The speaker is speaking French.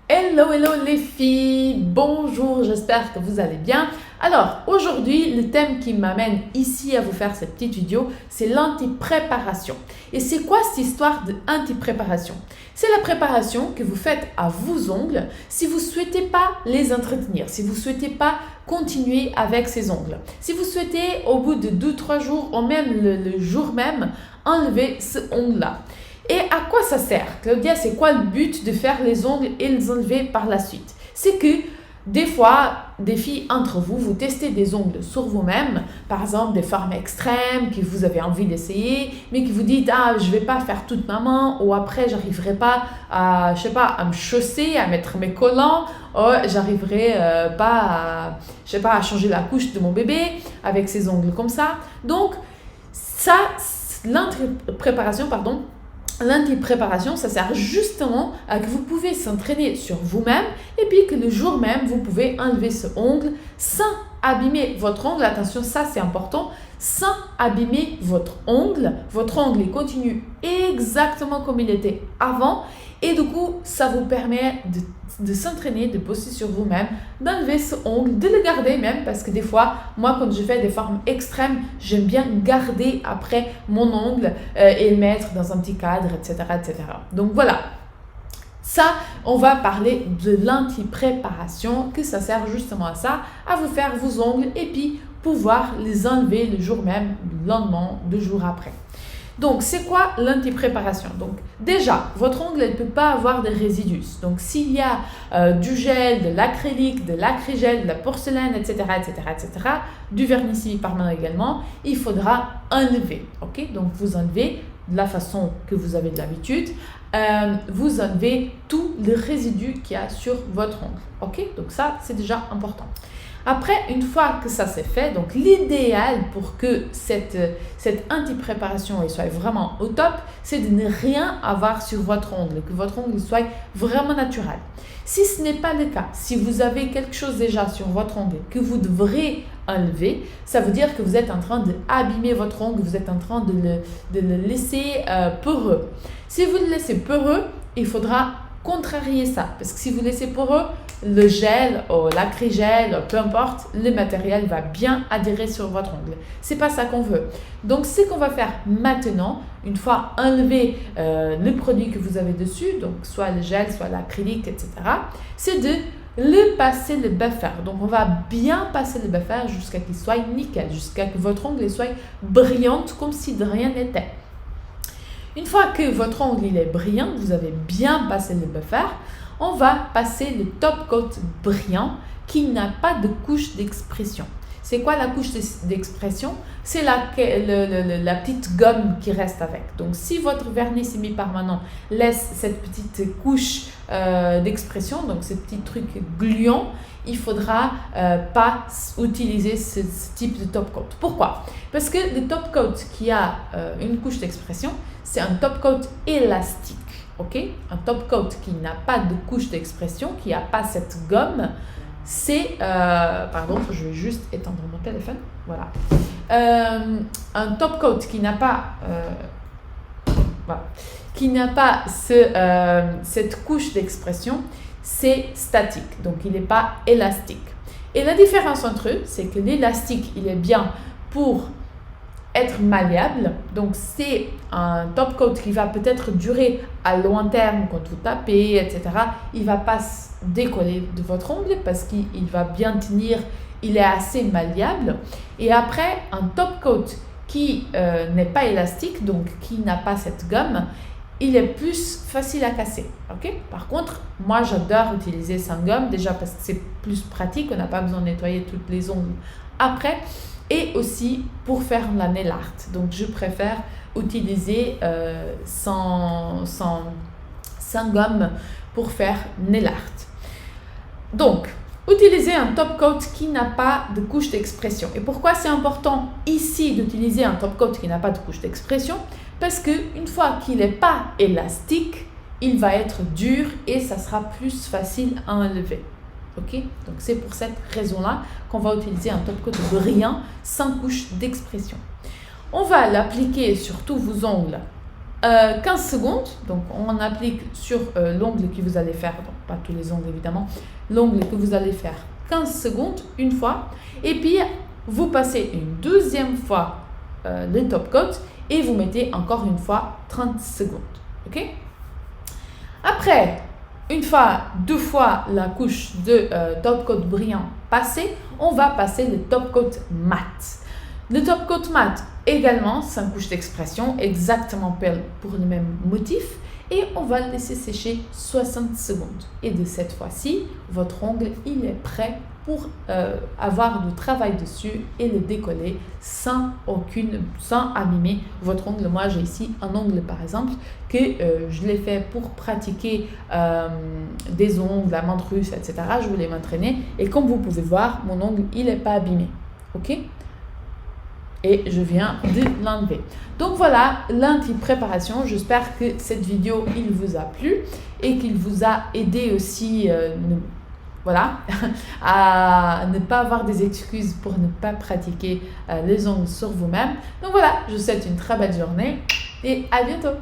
Hello, hello les filles, bonjour, j'espère que vous allez bien. Alors aujourd'hui, le thème qui m'amène ici à vous faire cette petite vidéo, c'est l'anti-préparation. Et c'est quoi cette histoire de anti-préparation? C'est la préparation que vous faites à vos ongles si vous ne souhaitez pas les entretenir, si vous ne souhaitez pas continuer avec ces ongles. Si vous souhaitez au bout de 2-3 jours ou même le jour même, enlever ce ongle-là. Et à quoi ça sert? Claudia, c'est quoi le but de faire les ongles et les enlever par la suite? C'est que des fois, des filles entre vous, vous testez des ongles sur vous-même, par exemple des formes extrêmes que vous avez envie d'essayer, mais que vous dites, ah, je vais pas faire toute ma main, ou après, j'arriverai pas à, je sais pas, à me chausser, à mettre mes collants, ou j'arriverai pas à, je sais pas, à changer la couche de mon bébé avec ces ongles comme ça. Donc, ça, l'anti-préparation, ça sert justement à que vous pouvez s'entraîner sur vous-même et puis que le jour même, vous pouvez enlever ce ongle sans abîmer votre ongle. Attention, ça c'est important, sans abîmer votre ongle. Votre ongle, il continue exactement comme il était avant et du coup, ça vous permet de s'entraîner, de bosser sur vous-même, d'enlever ce ongle, de le garder même parce que des fois, moi quand je fais des formes extrêmes, j'aime bien garder après mon ongle et le mettre dans un petit cadre, etc., etc. Donc voilà. Ça, on va parler de l'anti-préparation, que ça sert justement à ça, à vous faire vos ongles et puis pouvoir les enlever le jour même, le lendemain, 2 jours après. Donc, c'est quoi l'anti-préparation? Donc, déjà, votre ongle ne peut pas avoir de résidus. Donc, s'il y a du gel, de l'acrylique, de l'acrygel, de la porcelaine, etc., du vernis semi-permanent également, il faudra enlever. Ok? Donc, vous enlevez de la façon que vous avez de l'habitude. Vous enlevez tout le résidu qu'il y a sur votre ongle. Ok? Donc, ça, c'est déjà important. Après, une fois que ça c'est fait, donc l'idéal pour que cette anti-préparation soit vraiment au top, c'est de ne rien avoir sur votre ongle, que votre ongle soit vraiment naturel. Si ce n'est pas le cas, si vous avez quelque chose déjà sur votre ongle que vous devrez enlever, ça veut dire que vous êtes en train d'abîmer votre ongle, vous êtes en train de le laisser poreux. Si vous le laissez poreux, il faudra contrarier ça, parce que si vous laissez poreux, le gel ou l'acrygel, peu importe, le matériel va bien adhérer sur votre ongle. C'est pas ça qu'on veut. Donc, ce qu'on va faire maintenant, une fois enlevé le produit que vous avez dessus, donc soit le gel, soit l'acrylique, etc., c'est de le passer le buffer. Donc, on va bien passer le buffer jusqu'à qu'il soit nickel, jusqu'à que votre ongle soit brillante comme si de rien n'était. Une fois que votre ongle il est brillant, vous avez bien passé le buffer, on va passer le top coat brillant qui n'a pas de couche d'expression. C'est quoi la couche d'expression? C'est la petite gomme qui reste avec. Donc, si votre vernis semi-permanent laisse cette petite couche d'expression, donc ce petit truc gluant, il ne faudra pas utiliser ce type de top coat. Pourquoi? Parce que le top coat qui a une couche d'expression, c'est un top coat élastique. Okay? Un top coat qui n'a pas de couche d'expression, qui n'a pas cette gomme, c'est... pardon, je vais juste étendre mon téléphone. Voilà. Un top coat qui n'a pas... voilà, qui n'a pas cette couche d'expression, c'est statique. Donc, il n'est pas élastique. Et la différence entre eux, c'est que l'élastique, il est bien pour être malléable, donc c'est un top coat qui va peut-être durer à long terme quand vous tapez, etc. Il ne va pas se décoller de votre ongle parce qu'il va bien tenir, il est assez malléable. Et après, un top coat qui n'est pas élastique, donc qui n'a pas cette gomme, il est plus facile à casser. Okay? Par contre, moi j'adore utiliser sans gomme, déjà parce que c'est plus pratique, on n'a pas besoin de nettoyer toutes les ongles après. Et aussi pour faire la nail art. Donc, je préfère utiliser sans gomme pour faire nail art. Donc, utilisez un top coat qui n'a pas de couche d'expression. Et pourquoi c'est important ici d'utiliser un top coat qui n'a pas de couche d'expression? Parce qu'une fois qu'il n'est pas élastique, il va être dur et ça sera plus facile à enlever. Okay? Donc, c'est pour cette raison-là qu'on va utiliser un top coat brillant sans couche d'expression. On va l'appliquer sur tous vos ongles 15 secondes, donc on applique sur l'ongle que vous allez faire, donc pas tous les ongles évidemment, l'ongle que vous allez faire 15 secondes une fois, et puis vous passez une deuxième fois le top coat et vous mettez encore une fois 30 secondes, ok? Après, une fois, deux fois la couche de top coat brillant passée, on va passer le top coat mat. Le top coat mat également, c'est une couche d'expression exactement pour le même motif et on va le laisser sécher 60 secondes. Et de cette fois-ci, votre ongle il est prêt pour avoir du travail dessus et le décoller sans abîmer votre ongle. Moi, j'ai ici un ongle par exemple que je l'ai fait pour pratiquer des ongles, la menthe russe, etc. Je voulais m'entraîner et comme vous pouvez voir, mon ongle il n'est pas abîmé. Ok? Et je viens de l'enlever. Donc voilà l'anti-préparation. J'espère que cette vidéo il vous a plu et qu'il vous a aidé aussi voilà, à ne pas avoir des excuses pour ne pas pratiquer les ongles sur vous-même. Donc voilà, je vous souhaite une très belle journée et à bientôt.